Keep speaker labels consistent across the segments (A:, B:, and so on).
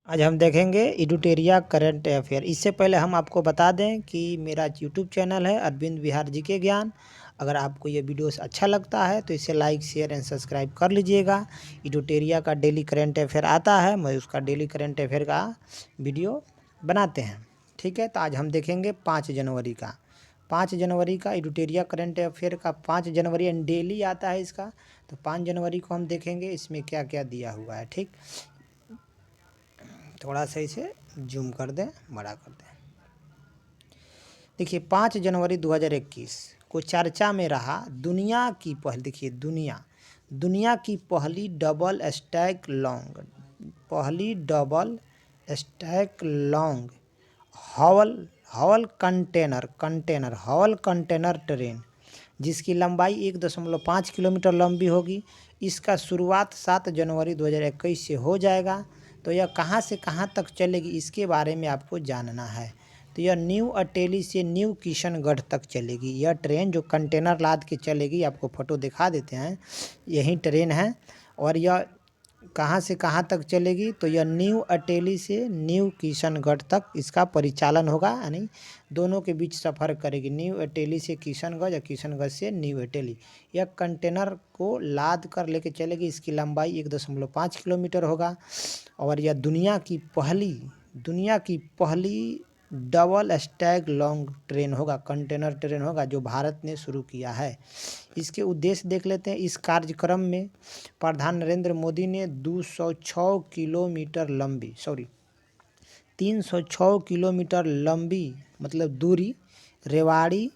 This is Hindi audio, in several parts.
A: आज हम देखेंगे एडुटेरिया करंट अफेयर। इससे पहले हम आपको बता दें कि मेरा यूट्यूब चैनल है अरविंद विहार जी के ज्ञान। अगर आपको ये वीडियोस अच्छा लगता है तो इसे लाइक शेयर एंड सब्सक्राइब कर लीजिएगा। एडुटेरिया का डेली करंट अफेयर आता है, मैं उसका डेली करंट अफेयर का वीडियो बनाते हैं। ठीक है, तो आज हम देखेंगे 5 जनवरी का 5 जनवरी का एडुटेरिया करंट अफेयर का 5 जनवरी डेली आता है इसका। तो 5 जनवरी को हम देखेंगे इसमें क्या क्या दिया हुआ है। ठीक, थोड़ा सा इसे जूम कर दें, बड़ा कर दें। देखिए 5 जनवरी 2021 को चर्चा में रहा दुनिया की पहली, देखिए दुनिया की पहली double stack long haul container train जिसकी लंबाई 1.5 किलोमीटर लंबी होगी। इसका शुरुआत 7 जनवरी 2021 से हो जाएगा। तो यह कहाँ से कहाँ तक चलेगी इसके बारे में आपको जानना है। तो यह न्यू अटेली से न्यू किशनगढ़ तक चलेगी। यह ट्रेन जो कंटेनर लाद के चलेगी, आपको फ़ोटो दिखा देते हैं, यही ट्रेन है। और यह कहाँ से कहाँ तक चलेगी, तो यह न्यू अटेली से न्यू किशनगढ़ तक इसका परिचालन होगा, यानी दोनों के बीच सफ़र करेगी। न्यू अटेली से किशनगढ़ या किशनगढ़ से न्यू अटेली। यह कंटेनर को लाद कर लेके चलेगी। इसकी लंबाई 1.5 किलोमीटर होगा। और यह दुनिया की पहली डबल स्टैक लॉन्ग ट्रेन होगा, कंटेनर ट्रेन होगा, जो भारत ने शुरू किया है। इसके उद्देश्य देख लेते हैं। इस कार्यक्रम में प्रधान नरेंद्र मोदी ने 306 किलोमीटर लंबी मतलब दूरी रेवाड़ी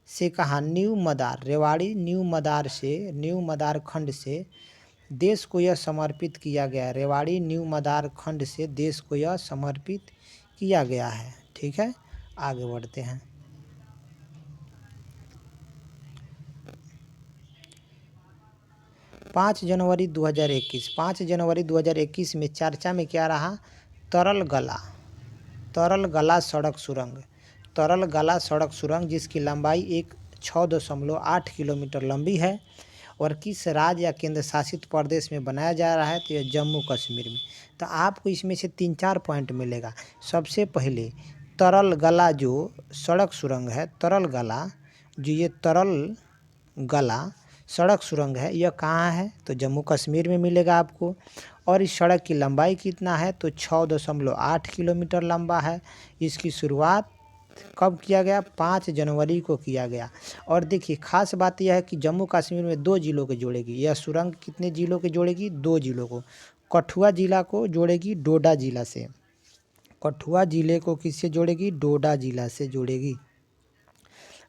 A: से कहा न्यू मदार खंड से देश को यह समर्पित किया गया है। रेवाड़ी न्यू मदार खंड से देश को यह समर्पित किया गया है। ठीक है, आगे बढ़ते हैं। 5 जनवरी 2021 में चर्चा में क्या रहा? तरल गला सड़क सुरंग जिसकी लंबाई 6.8 किलोमीटर लंबी है और किस राज्य या केंद्र शासित प्रदेश में बनाया जा रहा है? तो यह जम्मू कश्मीर में। तो आपको इसमें से 3-4 पॉइंट मिलेगा। सबसे पहले तरल गला जो सड़क सुरंग है, तरल गला सड़क सुरंग है, यह कहाँ है? तो जम्मू कश्मीर में मिलेगा आपको। और इस सड़क की लंबाई कितना है? तो 6.8 किलोमीटर लंबा है। इसकी शुरुआत कब किया गया? 5 जनवरी को किया गया। और देखिए खास बात यह है कि जम्मू कश्मीर में 2 जिलों को जोड़ेगी। यह सुरंग कितने जिलों को जोड़ेगी? 2 जिलों को। कठुआ जिला को जोड़ेगी डोडा जिला से। कठुआ जिले को किससे जोड़ेगी? डोडा जिला से जोड़ेगी।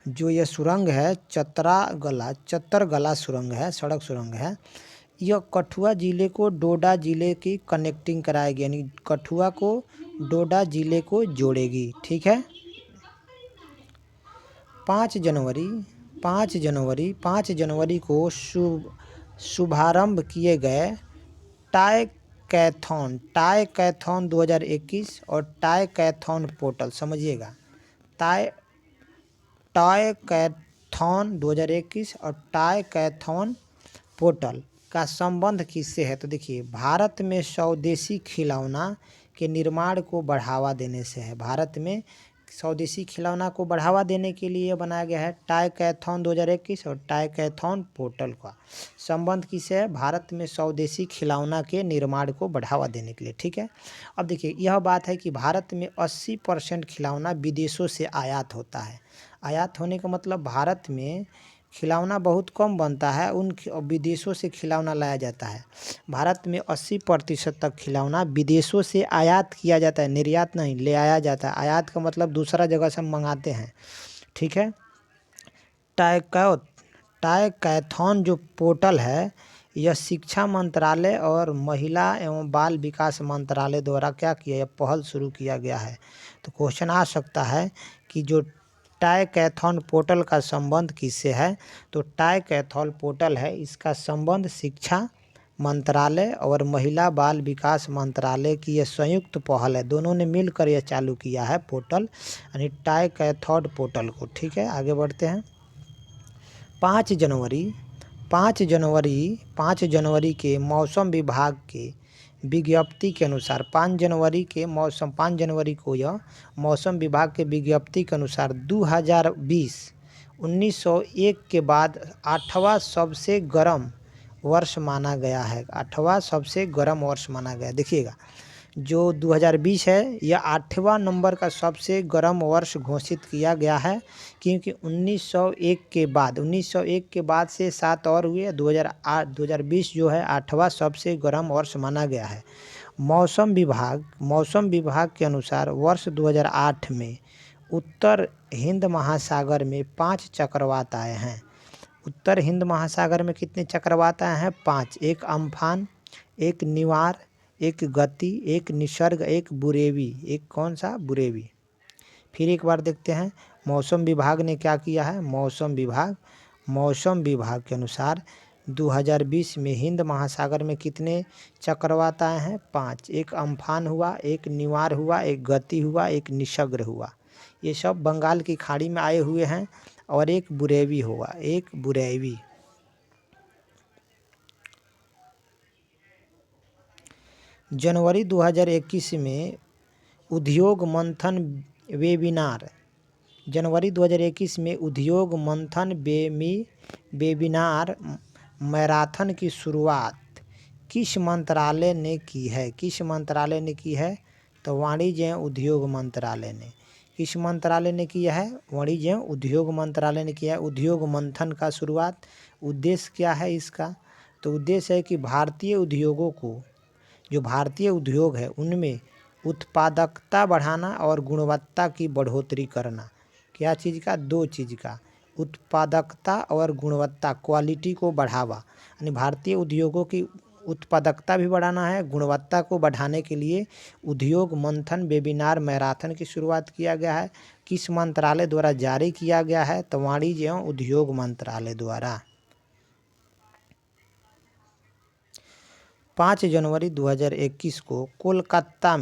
A: जो यह सुरंग है चत्तरगला सुरंग है, सड़क सुरंग है, यह कठुआ जिले को डोडा जिले की कनेक्टिंग कराएगी, यानी कठुआ को डोडा जिले को जोड़ेगी। ठीक है। 5 जनवरी को शुभारंभ किए गए टाई कैथॉन 2021 और टाई कैथॉन पोर्टल, समझिएगा, टाई कैथॉन 2021 और टाई कैथॉन पोर्टल का संबंध किससे है? तो देखिए भारत में स्वदेशी खिलौना के निर्माण को बढ़ावा देने से है। भारत में स्वदेशी खिलौना को बढ़ावा देने के लिए बनाया गया है टाई कैथॉन 2021 और टाई कैथॉन पोर्टल का संबंध किससे है? भारत में स्वदेशी खिलौना के निर्माण को बढ़ावा देने के लिए। ठीक है। अब देखिए यह बात है कि भारत में 80% खिलौना विदेशों से आयात होता है। आयात होने का मतलब भारत में खिलौना बहुत कम बनता है, उन विदेशों से खिलौना लाया जाता है। भारत में 80% तक खिलौना विदेशों से आयात किया जाता है, निर्यात नहीं, ले आया जाता है। आयात का मतलब दूसरा जगह से हम मंगाते हैं। ठीक है। टाई कैथॉन जो पोर्टल है, यह शिक्षा मंत्रालय और महिला एवं बाल विकास मंत्रालय द्वारा क्या किया, यह पहल शुरू किया गया है। तो क्वेश्चन आ सकता है कि जो टाई कैथॉन पोर्टल का संबंध किससे है? तो टाई कैथॉन पोर्टल है, इसका संबंध शिक्षा मंत्रालय और महिला बाल विकास मंत्रालय की यह संयुक्त पहल है। दोनों ने मिलकर यह चालू किया है पोर्टल, यानी टाई कैथॉन पोर्टल को। ठीक है, आगे बढ़ते हैं। 5 जनवरी के मौसम विभाग के विज्ञप्ति के अनुसार 5 जनवरी को यह मौसम विभाग के विज्ञप्ति के अनुसार 2020 1901 के बाद 8वां सबसे गर्म वर्ष माना गया है। 8वां सबसे गर्म वर्ष माना गया। देखिएगा, जो 2020 है यह 8वां नंबर का सबसे गर्म वर्ष घोषित किया गया है, क्योंकि 1901 के बाद से 7 और हुए। 2020 जो है 8वां सबसे गर्म वर्ष माना गया है। मौसम विभाग के अनुसार वर्ष 2008 में उत्तर हिंद महासागर में 5 चक्रवात आए हैं। उत्तर हिंद महासागर में कितने चक्रवात आए हैं? 5। एक अम्फान, एक निवार, एक गति, एक निसर्ग, एक बुरेवी। एक कौन सा? बुरेवी। फिर एक बार देखते हैं मौसम विभाग ने क्या किया है। मौसम विभाग के अनुसार 2020 में हिंद महासागर में कितने चक्रवात आए हैं? 5। एक अम्फान हुआ, एक निवार हुआ, एक गति हुआ, एक निसर्ग हुआ। ये सब बंगाल की खाड़ी में आए हुए हैं। और एक बुरेवी हुआ, एक बुरेवी। जनवरी 2021 में उद्योग मंथन वेबिनार मैराथन की शुरुआत किस मंत्रालय ने की है? तो वाणिज्य एवं उद्योग मंत्रालय ने। किस मंत्रालय ने किया है? वाणिज्य एवं उद्योग मंत्रालय ने किया है उद्योग मंथन का शुरुआत। उद्देश्य क्या है इसका? तो उद्देश्य है कि भारतीय उद्योग है उनमें उत्पादकता बढ़ाना और गुणवत्ता की बढ़ोतरी करना। क्या चीज़ का? 2 चीज़ का। उत्पादकता और गुणवत्ता, क्वालिटी को बढ़ावा, यानी भारतीय उद्योगों की उत्पादकता भी बढ़ाना है। गुणवत्ता को बढ़ाने के लिए उद्योग मंथन वेबिनार मैराथन की शुरुआत किया गया है। किस मंत्रालय द्वारा जारी किया गया है? तो वाणिज्य एवं उद्योग मंत्रालय द्वारा। 5 जनवरी 2021 को कोलकाता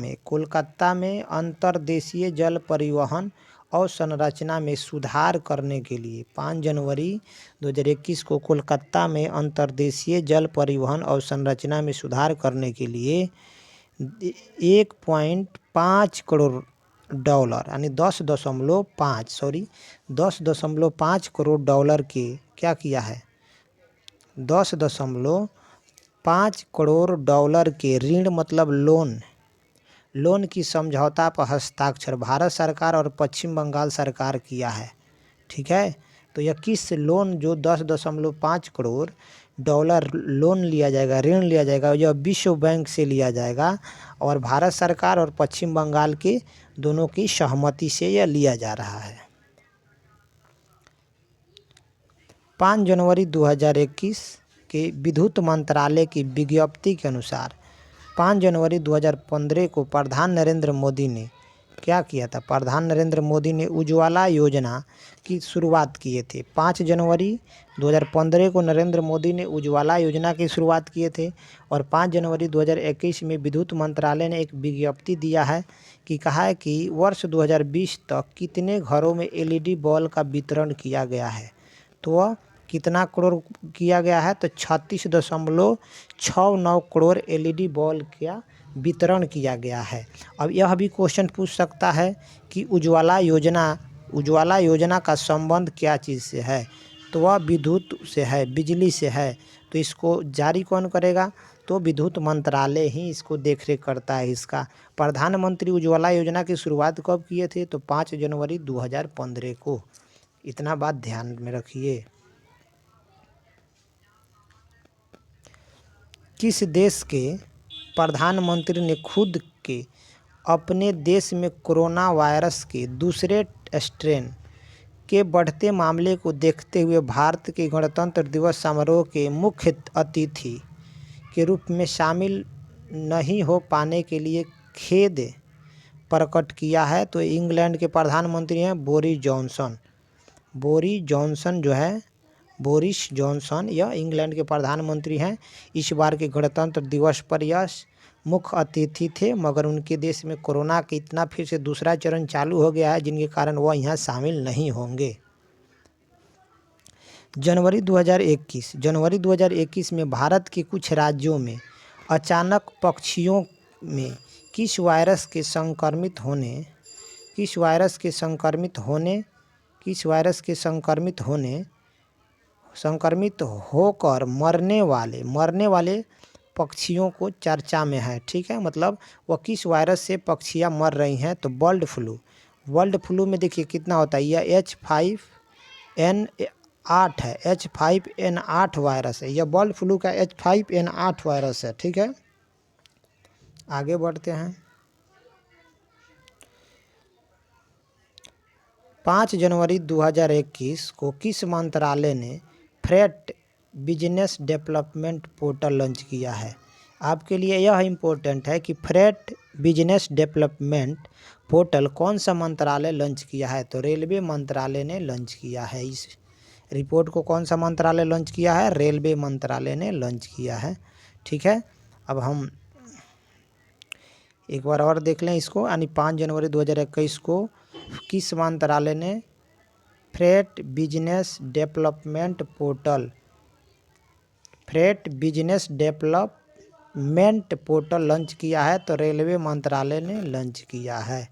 A: में अंतर्देशीय जल परिवहन और संरचना में सुधार करने के लिए 5 जनवरी 2021 को कोलकाता में अंतर्देशीय जल परिवहन और संरचना में सुधार करने के लिए 1.5 करोड़ डॉलर यानी 10.5 करोड़ डॉलर के क्या किया है? 10.5 करोड़ डॉलर के ऋण मतलब लोन की समझौता पर हस्ताक्षर भारत सरकार और पश्चिम बंगाल सरकार किया है। ठीक है, तो यह किस लोन जो 10.5 करोड़ डॉलर लोन लिया जाएगा, ऋण लिया जाएगा, यह विश्व बैंक से लिया जाएगा और भारत सरकार और पश्चिम बंगाल के दोनों की सहमति से यह लिया जा रहा है। 5 जनवरी 2021 के विद्युत मंत्रालय की विज्ञप्ति के अनुसार 5 जनवरी 2015 को प्रधान नरेंद्र मोदी ने क्या किया था? प्रधान नरेंद्र मोदी ने उज्ज्वला योजना की शुरुआत किए थे। 5 जनवरी 2015 को नरेंद्र मोदी ने उज्ज्वला योजना की शुरुआत किए थे और 5 जनवरी 2021 में विद्युत मंत्रालय ने एक विज्ञप्ति दिया है कि कहा है कि वर्ष 2020 तक कितने घरों में एलईडी बल्ब का वितरण किया गया है। तो वह कितना करोड़ किया गया है? तो 36.69 करोड़ एलईडी बल्ब का वितरण किया गया है। अब यह भी क्वेश्चन पूछ सकता है कि उज्ज्वला योजना का संबंध क्या चीज़ से है? तो वह विद्युत से है, बिजली से है। तो इसको जारी कौन करेगा? तो विद्युत मंत्रालय ही इसको देखरेख करता है। इसका प्रधानमंत्री उज्ज्वला योजना की शुरुआत कब किए थे? तो 5 जनवरी 2015 को। इतना बात ध्यान में रखिए। किस देश के प्रधानमंत्री ने खुद के अपने देश में कोरोना वायरस के दूसरे स्ट्रेन के बढ़ते मामले को देखते हुए भारत के गणतंत्र दिवस समारोह के मुख्य अतिथि के रूप में शामिल नहीं हो पाने के लिए खेद प्रकट किया है? तो इंग्लैंड के प्रधानमंत्री हैं बोरिस जॉनसन यह इंग्लैंड के प्रधानमंत्री हैं। इस बार के गणतंत्र दिवस पर यह मुख्य अतिथि थे, मगर उनके देश में कोरोना का इतना फिर से दूसरा चरण चालू हो गया है जिनके कारण वह यहाँ शामिल नहीं होंगे। जनवरी 2021 में भारत के कुछ राज्यों में अचानक पक्षियों में किस वायरस के संक्रमित होने किस वायरस के संक्रमित होकर मरने वाले पक्षियों को चर्चा में है। ठीक है, मतलब वह किस वायरस से पक्षियां मर रही हैं, तो बर्ड फ्लू में देखिए कितना होता है, यह H5N8 है, H5N8 वायरस है, यह बर्ड फ्लू का H5N8 वायरस है। ठीक है, आगे बढ़ते हैं। 5 जनवरी 2021 को किस मंत्रालय ने freight business development portal launch किया है? आपके लिए यह इम्पोर्टेंट है कि फ्रेट बिजनेस डेवलपमेंट पोर्टल कौन सा मंत्रालय लॉन्च किया है, तो रेलवे मंत्रालय ने लॉन्च किया है। इस रिपोर्ट को कौन सा मंत्रालय लॉन्च किया है? रेलवे मंत्रालय ने लॉन्च किया है। ठीक है, अब हम एक बार और देख लें इसको, यानी 5 जनवरी 2021 को किस मंत्रालय ने freight business development portal launch किया है, तो रेलवे मंत्रालय ने लॉन्च किया है।